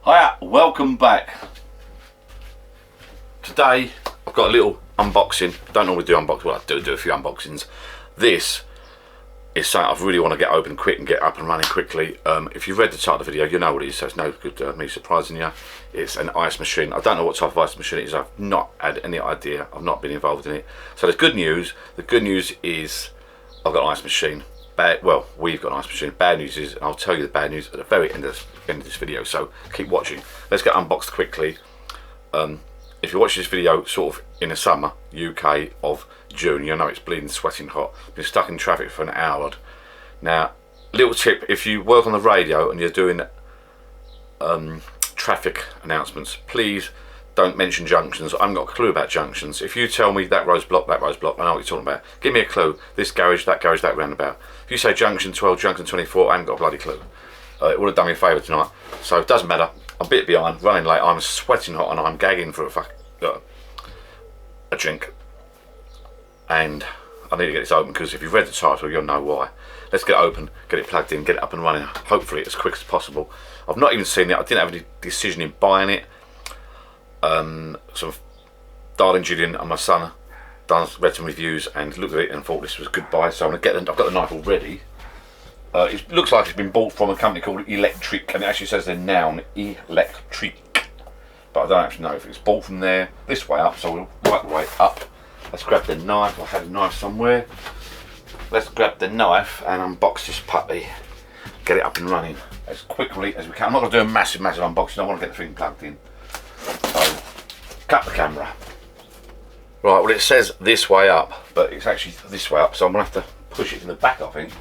Hiya, welcome back. Today I've got a little unboxing. Don't normally do unboxing, well I do a few unboxings. This is something I really want to get open quick and get up and running quickly. If you've read the title of the video, you know what it is, so it's no good me surprising you. It's an ice machine. I don't know what type of ice machine it is. I've not had any idea. I've not been involved in it. So there's good news. The good news is I've got an ice machine. Well, we've got an ice machine. Bad news is, and I'll tell you the bad news at the very end of this video, so keep watching. Let's get unboxed quickly. If you watch this video sort of in the summer, UK of June, you know it's bleeding, sweating hot. Been stuck in traffic for an hour. Now, little tip, if you work on the radio and you're doing traffic announcements, please don't mention junctions. I haven't got a clue about junctions. If you tell me that road's blocked, I know what you're talking about. Give me a clue. This garage, that roundabout. If you say junction 12, junction 24, I haven't got a bloody clue. It would have done me a favour tonight. So it doesn't matter. I'm a bit behind, running late. I'm sweating hot and I'm gagging for a drink. And I need to get this open because if you've read the title, you'll know why. Let's get it open, get it plugged in, get it up and running, hopefully as quick as possible. I've not even seen it. I didn't have any decision in buying it. Some darling Julian and my son read some reviews and looked at it and thought this was a good buy, so I'm going to get them. I've got the knife already. It looks like it's been bought from a company called electriQ, and it actually says their noun, electriQ, but I don't actually know if it's bought from there. This way up, so we'll work the way up. Let's grab the knife. I had a knife somewhere. Let's grab the knife and unbox this puppy, get it up and running as quickly as we can. I'm not going to do a massive unboxing. I want to get the thing plugged in. So, cut the camera. Right, well it says this way up, but it's actually this way up, so I'm going to have to push it in the back, I think.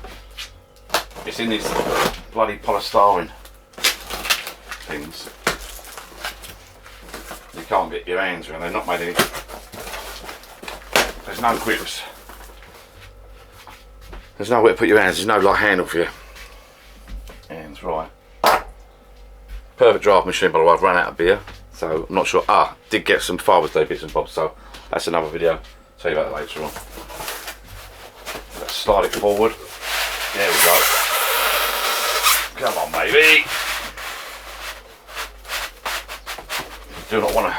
It's in these bloody polystyrene things. You can't get your hands around, they're not made any... There's no grips. There's nowhere to put your hands, there's no like handle for your hands, right. Perfect draft machine, by the way. I've run out of beer, so I'm not sure. Did get some Father's Day bits and bobs, so that's another video. Tell you about that later on. Let's slide it forward. There we go. Come on, baby. Do not want to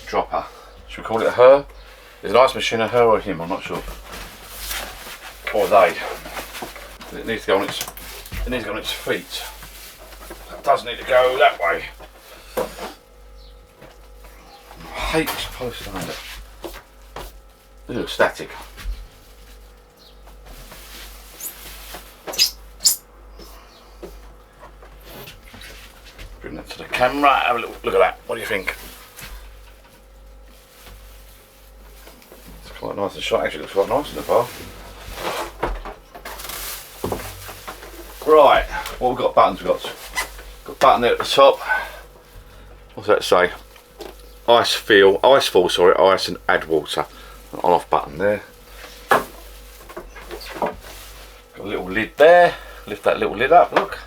drop her. Should we call it a her? Is an ice machine a her or a him? I'm not sure. Or they. It needs to go on its. It needs to go on its feet. It does need to go that way. I hate this polystyrene. It looks static. Bring that to the camera. Have a look at that. What do you think? It's quite nice and shot. Actually, it looks quite nice in the bar. Right. What we've got buttons. We've got a button there at the top. What's that say? Ice and add water. An on-off button there. Got a little lid there. Lift that little lid up. Look.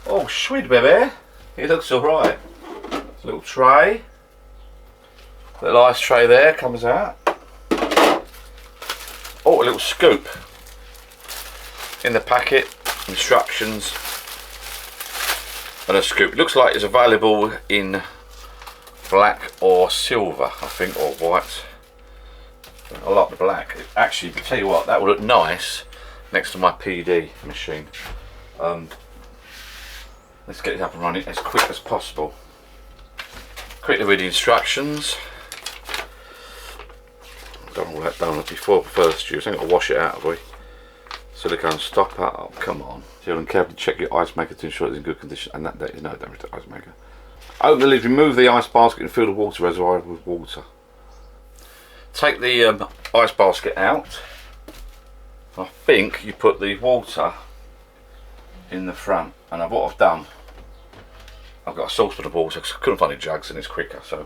Oh, sweet baby. It looks alright. A little tray. Little ice tray there comes out. Oh, a little scoop. In the packet, instructions and a scoop. It looks like it's available in black or silver, I think, or white. I like the black. Actually, tell you what, that would look nice next to my PD machine. Let's get it up and running as quick as possible. Quickly read the instructions. Done all that done before first use. I ain't got to wash it out, have we? Silicone stopper. Oh, come on. So you carefully check your ice maker to ensure it's in good condition, and that there is no damage to the ice maker. Open the lid, remove the ice basket and fill the water reservoir with water. Take the ice basket out. I think you put the water in the front, and what I've done, I've got a sauce for the water because I couldn't find any jugs and it's quicker, so.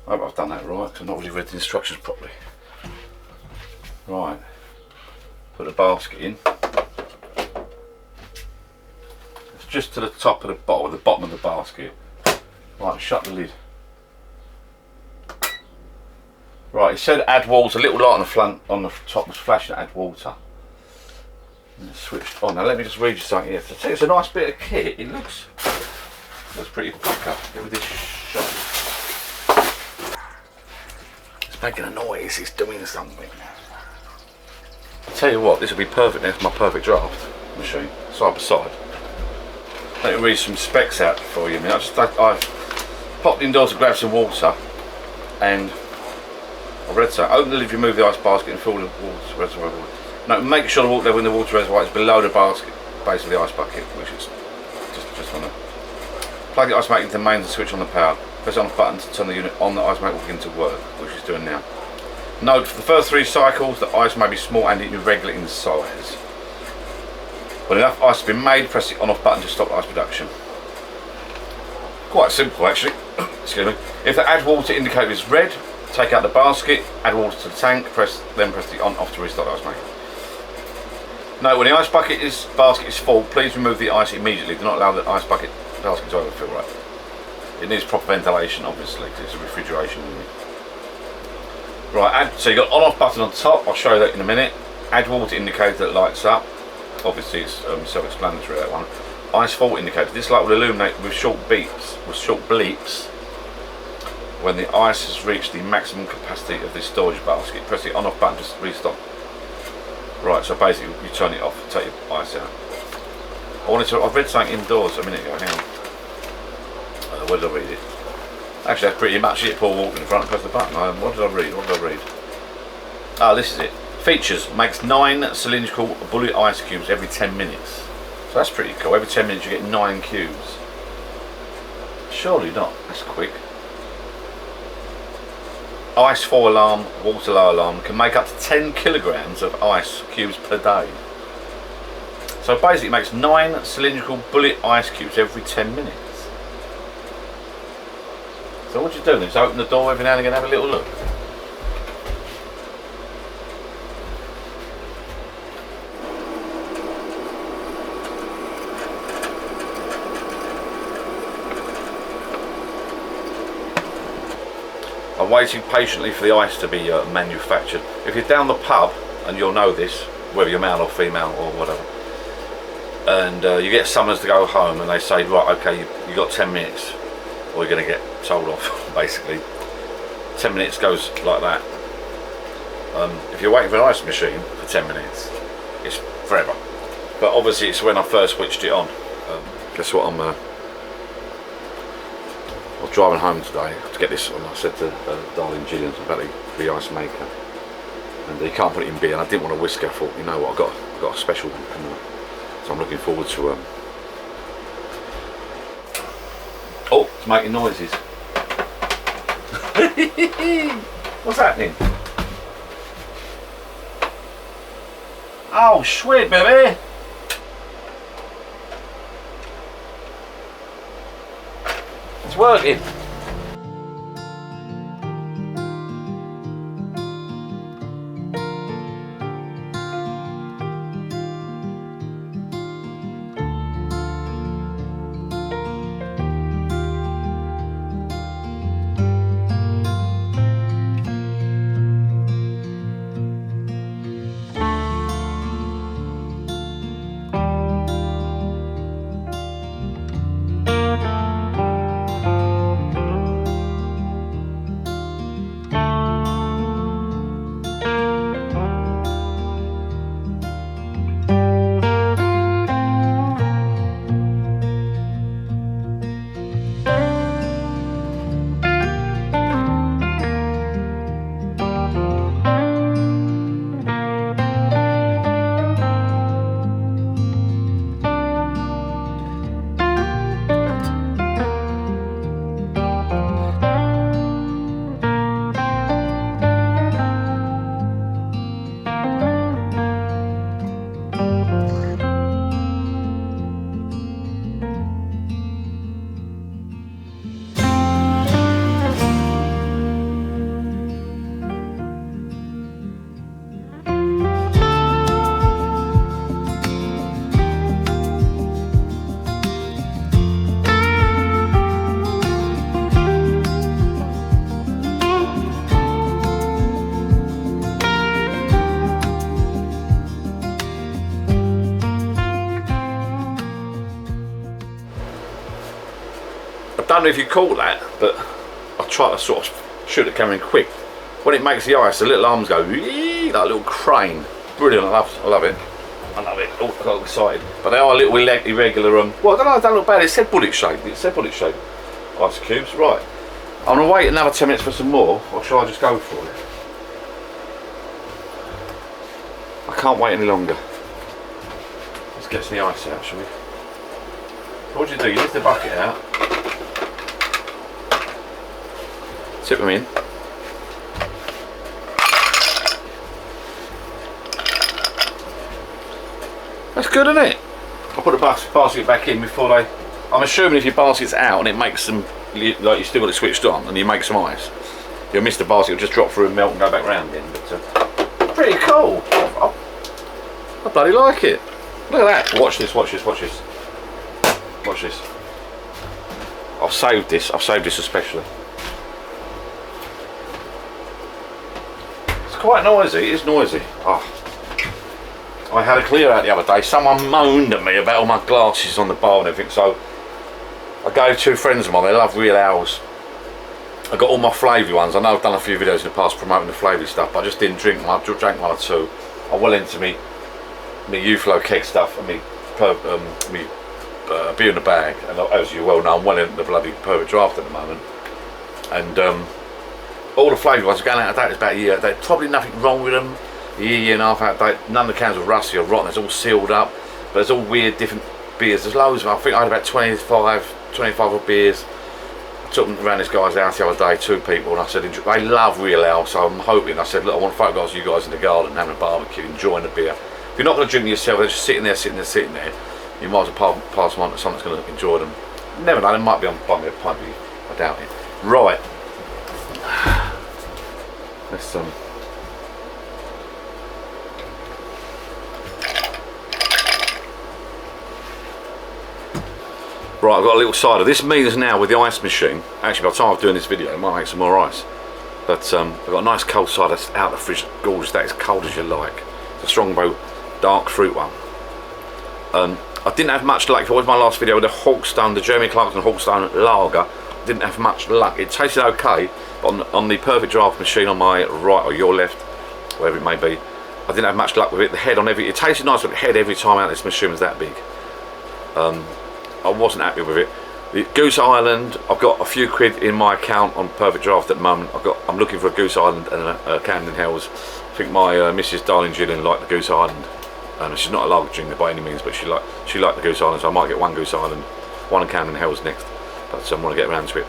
I hope I've done that right because I've not really read the instructions properly. Right, put the basket in. It's just to the top of the bottom of the basket. Right, shut the lid. Right, it said add water. A little light on the front, on the top was flashing add water. And it's switched on. Now let me just read you something here. So it's a nice bit of kit. It looks pretty quicker. Get with this shot. It's making a noise. It's doing something. I'll tell you what, this will be perfect. That's my perfect draft machine, side by side. Let me read some specs out for you. I mean, I popped indoors to grab some water, and I read so. Open the lid, remove the ice basket, and fill the water reservoir. No, make sure the water level in the water reservoir is below the basket base of the ice bucket, which is just on the. Plug the ice maker into the mains and switch on the power. Press on the button to turn the unit on. The ice maker will begin to work, which it's doing now. Note, for the first 3 cycles, the ice may be small and irregular in size. When enough ice has been made, press the on-off button to stop ice production. Quite simple, actually. Excuse me. If the add water indicator is red, take out the basket, add water to the tank, then press the on-off to restart the ice maker. Note, when the ice basket is full, please remove the ice immediately. Do not allow the ice basket to overfill. Right. It needs proper ventilation, obviously, because it's a refrigeration unit. Right, so you've got on-off button on top. I'll show you that in a minute. Add water indicator that lights up. Obviously, it's self-explanatory, that one. Ice fault indicator. This light will illuminate with short bleeps when the ice has reached the maximum capacity of this storage basket. Press the on-off button to restart. Right, so basically you turn it off, take your ice out. I've read something indoors a minute ago. Hang on. Where did I read it? Actually, that's pretty much it. Pour water in front and press the button. What did I read? Ah, this is it. Features: makes 9 cylindrical bullet ice cubes every 10 minutes. So that's pretty cool. Every 10 minutes you get 9 cubes. Surely not. That's quick. Ice fall alarm, water low alarm can make up to 10 kilograms of ice cubes per day. So basically it makes 9 cylindrical bullet ice cubes every 10 minutes. So what you do then is open the door every now and again and have a little look. I'm waiting patiently for the ice to be manufactured. If you're down the pub, and you'll know this, whether you're male or female or whatever, and you get summons to go home and they say, right, okay, you got 10 minutes or you're going to get told off, basically. 10 minutes goes like that. If you're waiting for an ice machine for 10 minutes, it's forever. But obviously it's when I first switched it on. Guess what, I was driving home today to get this on. I said to darling Gillian about the ice maker, and you can't put it in beer, and I didn't want to whisk her. I thought, you know what, I've got a special one coming up, so I'm looking forward to oh, it's making noises. What's happening? Oh, sweet baby. It's working. don't know if you caught that, but I try to sort of shoot the camera in quick. When it makes the ice, the little arms go like a little crane. Brilliant, I love it. I love it. Oh, I got excited. But they are a little irregular. Well, I don't know, they don't look bad. It said bullet shape. Ice cubes, right. I'm going to wait another 10 minutes for some more, or shall I just go for it? I can't wait any longer. Let's get some of the ice out, shall we? What do? You lift the bucket out, tip them in. That's good, isn't it? I'll put the basket back in before they... I'm assuming if your basket's out and it makes them, like you still got it switched on and you make some ice, you'll miss the basket, it'll just drop through and melt and go back round again. But pretty cool. I bloody like it. Look at that. Watch this. I've saved this especially. It's quite noisy, it is noisy. Oh. I had a clear out the other day. Someone moaned at me about all my glasses on the bar and everything, so I gave 2 friends of mine, they love real ales. I got all my flavoury ones. I know I've done a few videos in the past promoting the flavoury stuff, but I just didn't drink one. I drank 1 or 2. I'm well into me UFO keg stuff and me beer in the bag, and as you well know, I'm well into the bloody Perfect Draft at the moment. And all the flavoured ones are going out of date. It's about a year out of date. Probably nothing wrong with them. A year and a half out of date. None of the cans are rusty or rotten. It's all sealed up. But there's all weird different beers. There's loads of them. I think I had about 25 of beers. I took them around this guy's house the other day, 2 people, and I said they love real ale, so I'm hoping. I said, look, I want photographs of you guys in the garden having a barbecue, enjoying the beer. If you're not going to drink it yourself, they're just sitting there. You might as well pass them on to someone that's going to enjoy them. Never know, they might be on buy me a pint, I doubt it. Right. Let's Right, I've got a little cider. This means now with the ice machine, actually by the time I'm doing this video, I might make some more ice. But I've got a nice cold cider that's out of the fridge, gorgeous, that is cold as you like. It's a Strongbow dark fruit one. I didn't have much luck. What was my last video with the Hawkstone, the Jeremy Clarkson Hawkstone Lager? Didn't have much luck. It tasted okay, but on the Perfect Draft machine on my right or your left, wherever it may be, I didn't have much luck with it. The head on it tasted nice, but the head every time out of this machine was that big. I wasn't happy with it. The Goose Island, I've got a few quid in my account on Perfect Draft at the moment. I'm looking for a Goose Island and a Camden Hells. I think my Mrs. Darling Gillian liked the Goose Island. She's not a lager drinker by any means, but she liked the Goose Island, so I might get 1 Goose Island, 1 Camden Hells next. But I want to get around to it.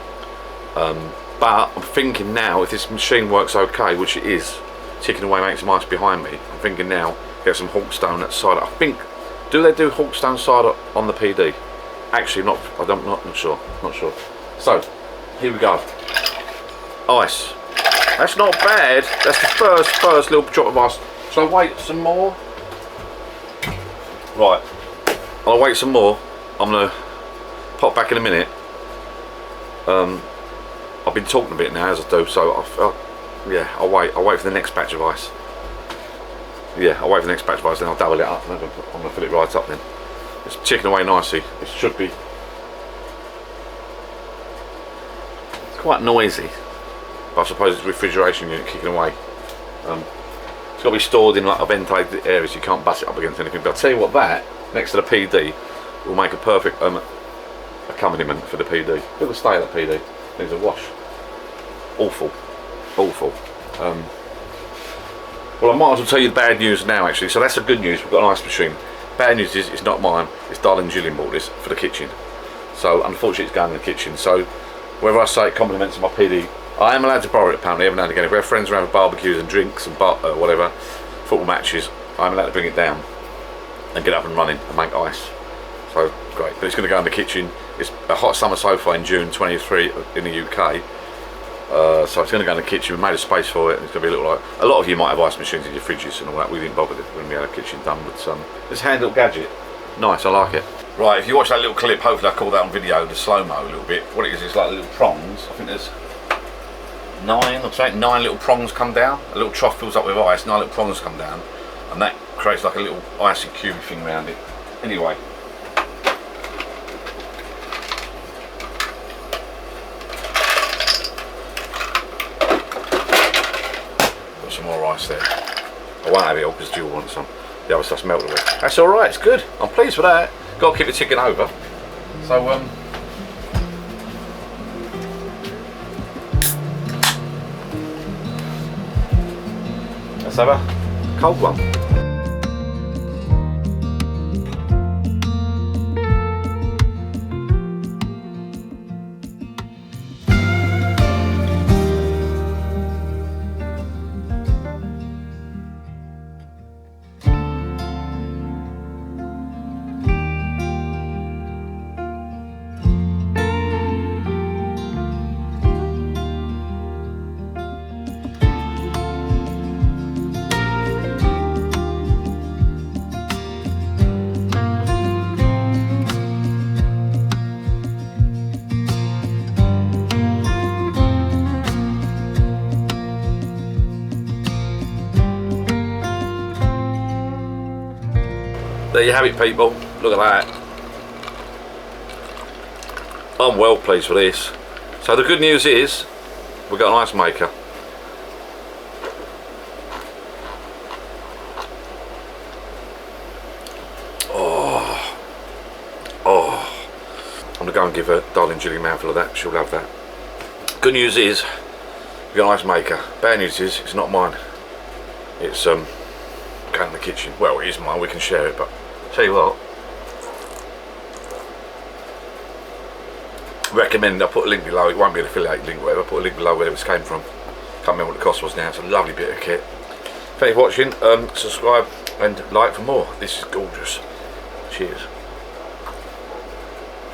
But I'm thinking now, if this machine works okay, which it is, ticking away making some ice behind me, I'm thinking now get some Hawkstone cider. I think, do they do Hawkstone cider on the PD? Actually, not sure. So, here we go. Ice. That's not bad. That's the first little drop of ice. Shall I wait some more? Right. I'll wait some more. I'm gonna pop back in a minute. I've been talking a bit now as I do, so yeah, I'll wait for the next batch of ice. Yeah, I'll wait for the next batch of ice, then I'll double it up. I'm gonna fill it right up then. It's ticking away nicely. It should be. It's quite noisy, but I suppose it's a refrigeration unit kicking away. It's got to be stored in like a ventilated area, so you can't bust it up against anything. But I'll tell you what, that next to the PD will make a perfect accompaniment for the PD. It'll stay at the PD. Needs a wash. Awful. Well, I might as well tell you the bad news now, actually. So that's the good news. We've got an ice machine. Bad news is it's not mine. It's Darling Gillian bought this for the kitchen. So unfortunately, it's going in the kitchen. So whether I say it compliments my PD, I am allowed to borrow it apparently every now and again. If we have friends around for barbecues and drinks and whatever, football matches, I'm allowed to bring it down and get up and running and make ice. So great. But it's going to go in the kitchen. It's a hot summer so far in June 23 in the UK. So it's going to go in the kitchen. We made a space for it. It's going to be a little like a lot of you might have ice machines in your fridges and all that. We didn't bother when we had a kitchen done, but this hand little gadget, nice. I like it. Right, if you watch that little clip, hopefully I caught that on video, the slow-mo a little bit. What it is like little prongs. I think there's 9 little prongs come down. A little trough fills up with ice. 9 little prongs come down, and that creates like a little icy cube thing around it. Anyway. some more ice there. I won't have it all because Jill wants some. The other stuff's melted away. That's alright, it's good. I'm pleased with that. Got to keep it ticking over. So, let's have a cold one. There you have it, people. Look at that. I'm well pleased with this. So the good news is we've got an ice maker. I'm gonna go and give her darling Julie a mouthful of that. She'll love that. Good news is we've got an ice maker. Bad news is it's not mine. It's going in the kitchen. Well, it is mine. We can share it, but tell you what. Recommend. I put a link below. It won't be an affiliate link, whatever. I put a link below where this came from. Can't remember what the cost was now. It's a lovely bit of kit. Thank you for watching. Subscribe and like for more. This is gorgeous. Cheers.